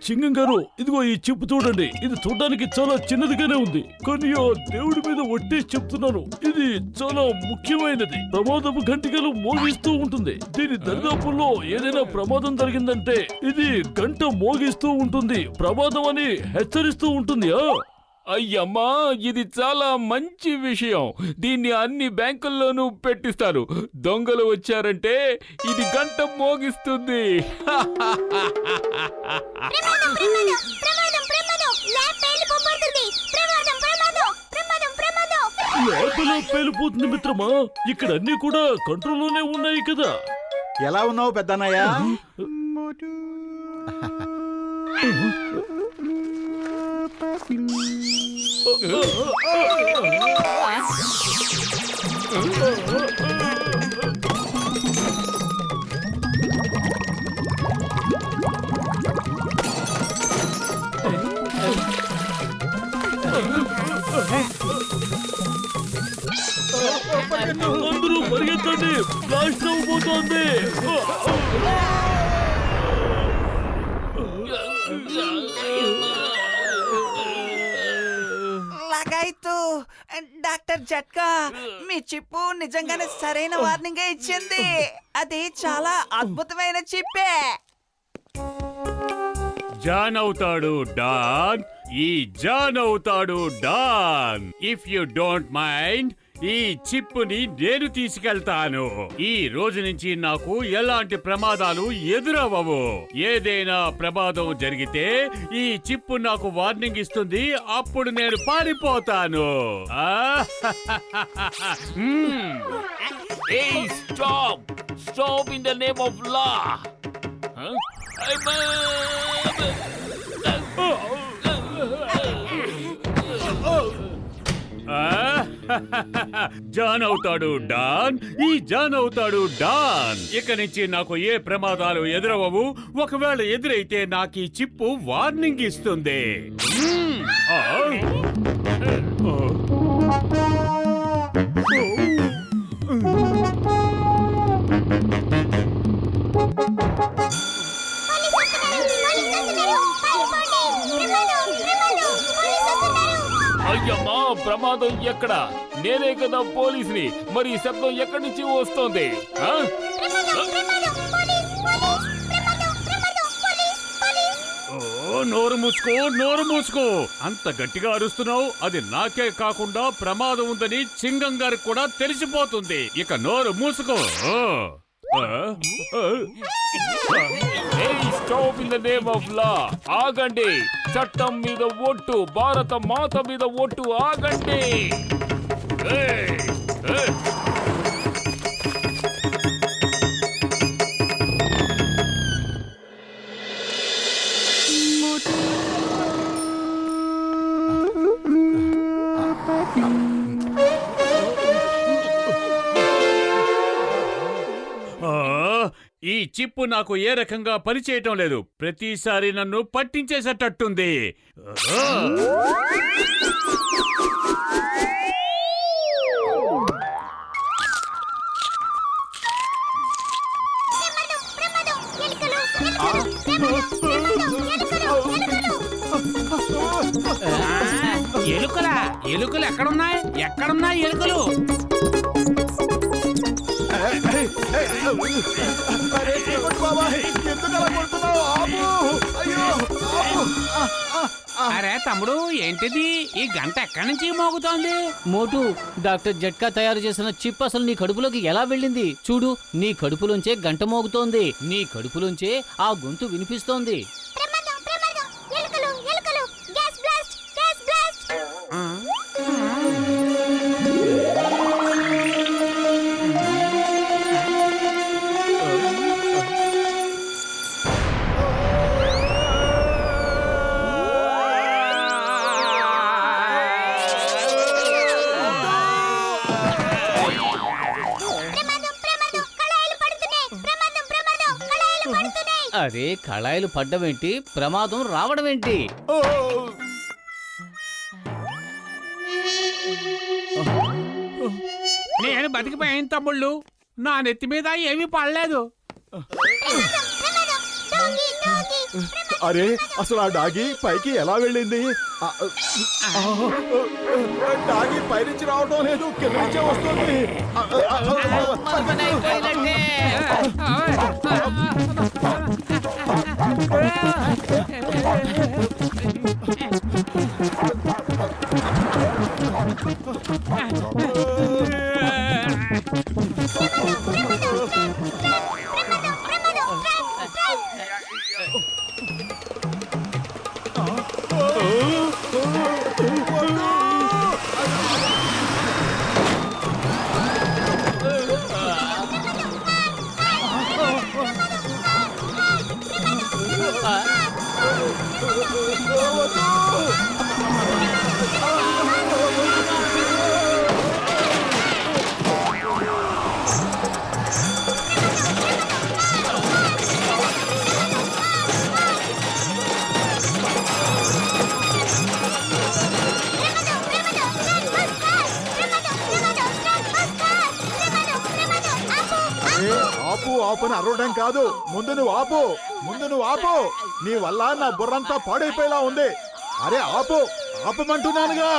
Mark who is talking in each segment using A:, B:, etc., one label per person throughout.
A: చింగం గారు, ఇదిగో ఈ చిప్పు చూడండి. ఇది చూడడానికి చాలా చిన్నదిగానే ఉంది, కానీ ఆ దేవుడి మీద ఒట్టేసి చెప్తున్నాను, ఇది చాలా ముఖ్యమైనది. ప్రమాదపు గంటికలు మోగిస్తూ ఉంటుంది. దీని దరిదాపుల్లో ఏదైనా ప్రమాదం జరిగిందంటే ఇది గంట మోగిస్తూ ఉంటుంది, ప్రమాదం అని హెచ్చరిస్తూ ఉంటుంది.
B: అయ్యమ్మా, ఇది చాలా మంచి విషయం. దీన్ని అన్ని బ్యాంకుల్లోనూ పెట్టిస్తారు. దొంగలు వచ్చారంటే ఇది గంట మోగిస్తుంది.
A: లోపల పేలిపోతుంది మిత్రమా. ఇక్కడ అన్ని కూడా కంట్రోల్లోనే ఉన్నాయి కదా.
C: ఎలా ఉన్నావు పెద్దన్నయ్య?
A: అందరూ పరిగెత్తండి, బ్లాస్ట్ అవ్వబోతోంది.
D: లగాయితు డాక్టర్ జట్కా, మీ చిప్పు నిజంగానే సరైన వార్నింగ్ ఇచ్చింది. అది చాలా అద్భుతమైన చిప్పే.
B: జాన్ అవుతాడు డాన్, ఈ జాన్ అవుతాడు don. If you don't mind, ఈ చిప్పుని నేను తీసుకెళ్తాను. ఈ రోజు నుంచి నాకు ఎలాంటి ప్రమాదాలు ఎదురవ్వవు. ఏదైనా ప్రమాదం జరిగితే ఈ చిప్పు నాకు వార్నింగ్ ఇస్తుంది, అప్పుడు నేను పారిపోతాను.
A: Stop in the name of law.
B: John అవుతాడు డాన్, ఈ జాన్ అవుతాడు డాన్. ఇక నుంచి నాకు ఏ ప్రమాదాలు ఎదురవ్వవు. ఒకవేళ ఎదురైతే నాకు ఈ చిప్పు వార్నింగ్ ఇస్తుంది.
A: అయ్యమ్మా, ప్రమాదం ఎక్కడ? నేనే కదా పోలీసుని. మరి ఈ శబ్దం ఎక్కడి నుంచి వస్తోంది?
B: నోరు మూసుకో, నోరు మూసుకో. అంత గట్టిగా అరుస్తున్నావు. అది నాకే కాకుండా ప్రమాదం ఉందని చింగం గారికి కూడా తెలిసిపోతుంది. ఇక నోరు మూసుకో.
A: Stop in the name of law. ఆగండి, చట్టం మీద ఒట్టు, భారత మాత మీద ఒట్టు. ఆగండి.
B: ఈ చిప్పు నాకు ఏ రకంగా పనిచేయటం లేదు. ప్రతిసారి నన్ను పట్టించేసేటట్టుంది.
E: ఎలుకలా? ఎలుకలు ఎక్కడున్నాయి? ఎక్కడున్నాయి ఎలుకలు? అరే తమ్ముడు, ఏంటిది? ఈ గంట ఎక్కడి నుంచి మోగుతోంది?
F: మోటు, డాక్టర్ జట్కా తయారు చేసిన చిప్ అసలు నీ కడుపులోకి ఎలా వెళ్ళింది? చూడు, నీ కడుపులోంచే గంట మోగుతోంది. నీ కడుపులోంచే ఆ గొంతు వినిపిస్తోంది. అరే, కళాయిలు పడ్డమేంటి? ప్రమాదం రావడమేంటి?
E: నేను బతికిపోయాను తమ్ముళ్ళు. నా నెత్తి మీద ఏమీ పడలేదు.
C: అరే అసలు ఆ డాగి పైకి ఎలా వెళ్ళింది? డాగి పైనుంచి రావడం లేదు, కింద నుంచే వస్తుంది. ఆపు ఆపు అని అరవడం కాదు, ముందు నువ్వు ఆపు. నీ వల్ల నా బుర్రంతా పాడైపోయేలా ఉంది. అరే ఆపు, ఆపమంటున్నానుగా.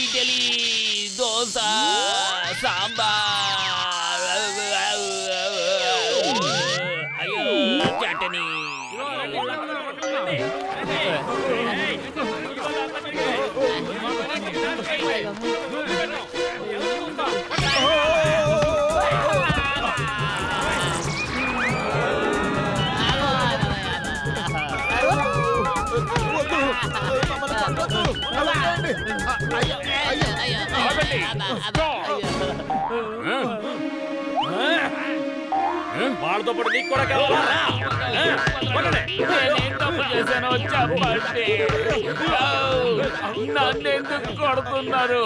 E: ఇడ్లీ, దోశ, సాంబార్, అయ్యో చటనీ.
B: వాళ్ళతో పాటు నీకు కూడా కావాలా?
E: నేనేం తప్పు చేశానో చెప్పండి. నన్నెందుకు కొడుతున్నారు?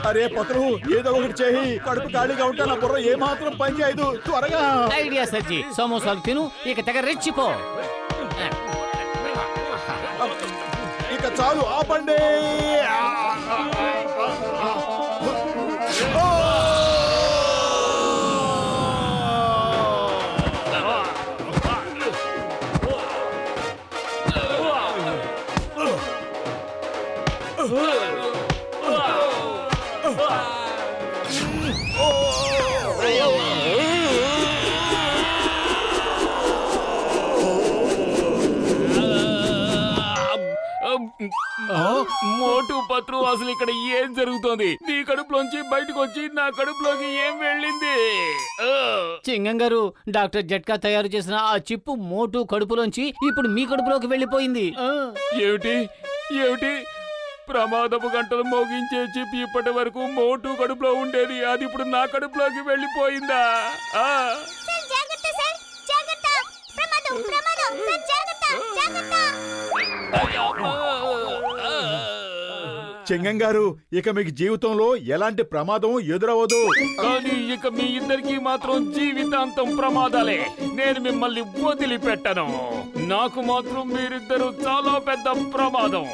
C: అరే పత్రు, ఏదో ఒకటి చేయి. కడుపు ఖాళీగా ఉంటే నా బుర్ర ఏమాత్రం పని చేయదు. త్వరగా.
F: ఐడియా సజ్జి, సమోసాలు తిను, ఇక తెగ రెచ్చిపో.
C: ఇక చాలు, ఆపండి.
E: మోటు పత్రు, అసలు ఇక్కడ ఏం జరుగుతోంది? నీ కడుపులోంచి బయటకు వచ్చి నా కడుపులోకి ఏం వెళ్ళింది?
F: చింగం గారు, డాక్టర్ జట్కా తయారు చేసిన ఆ చిప్పు మోటు కడుపులోంచి ఇప్పుడు మీ కడుపులోకి వెళ్ళిపోయింది.
E: ఏమిటి ప్రమాదపు గంటలు మోగించే చిప్ ఇప్పటి వరకు మోటు కడుపులో ఉండేది, అది ఇప్పుడు నా కడుపులోకి వెళ్ళిపోయిందా?
C: చింగం గారు, ఇక మీకు జీవితంలో ఎలాంటి ప్రమాదం ఎదురవ్వదు.
E: కానీ ఇక మీ ఇద్దరికి మాత్రం జీవితాంతం ప్రమాదాలే. నేను మిమ్మల్ని వదిలిపెట్టను. నాకు మాత్రం మీరిద్దరు చాలా పెద్ద ప్రమాదం.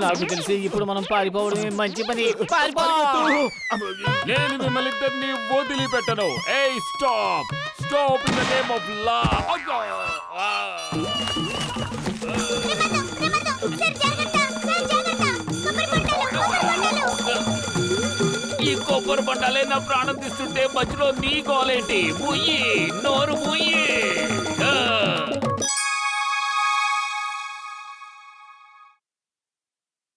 F: నాకు తెలిసి ఇప్పుడు మనం పారిపోవడమే మంచి పని. పారిపో.
E: నేను మిమ్మల్ని ఇద్దరిని వదిలిపెట్టను. ఏయ్ stop in the name of law. ఈ కొబ్బరి బండాలే నా ప్రాణం తీస్తుంటే మధ్యలో నీ గోలేంటి? ముయ్యి, నోరు ముయ్యి.